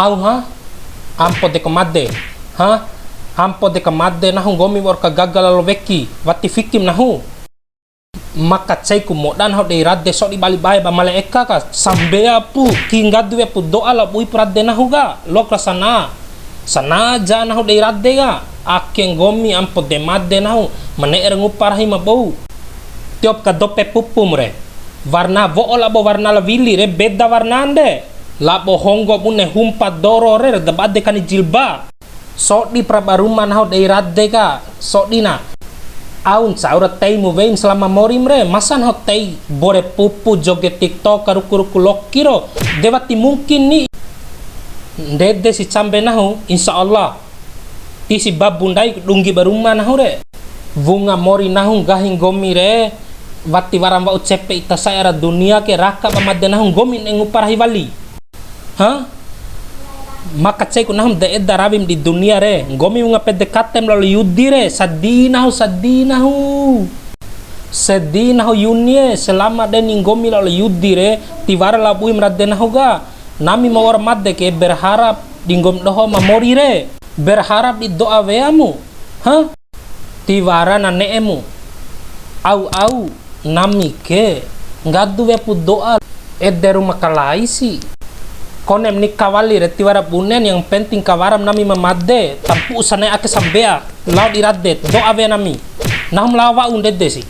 Au ha? Ampo de kamade. Ha? Ampo de kamade nahu gomi war kagagal lo veki. Wati fikim nahu. Maka caiku modan hau dei radde so di bali bae ba male eka ka sambea pu kingadu pu doa la bui pradde nahu ga lokra sana ja nahu dei radde ga akeng gomi ampo de madde nahu mane er nguparahi mabou tiop ka dope pupum re warna vo la bo warna la vili re beda warna ande labo honggo mune humpa doro re dabade kani jilba so di prabaruma nahu dei radde ga so dina aun saura tei mu vein selama morim re masan hot tei bore pupu joget tiktok karuku lokiro dewati mungkin ni dede si cambe nahu insyaallah ti si babundai dunggi baruma nahu re bunga mori nahu gahing gomi re wati waram wa ucepe ita sayara dunia ke raka bamadde nahu gomi nengu parahi wali ha maka caiku nahum de edda rabim di dunia re gomi nga pedekatem lalu yudi re sadinahu yunie selama deni gomi lalu yudi re tiwara labui mradde nahu ga nami mawar madde ke berharap dinggom doho mamori re berharap di doa weamu ha tiwara na neemu au nami ke ngadu wepu doa ederu makalai si konem ni kawali reti wara bunen yang penting kawaram nami mamadde tampu usane ake sambea laut iradde doa ve nami nahum lawa undede si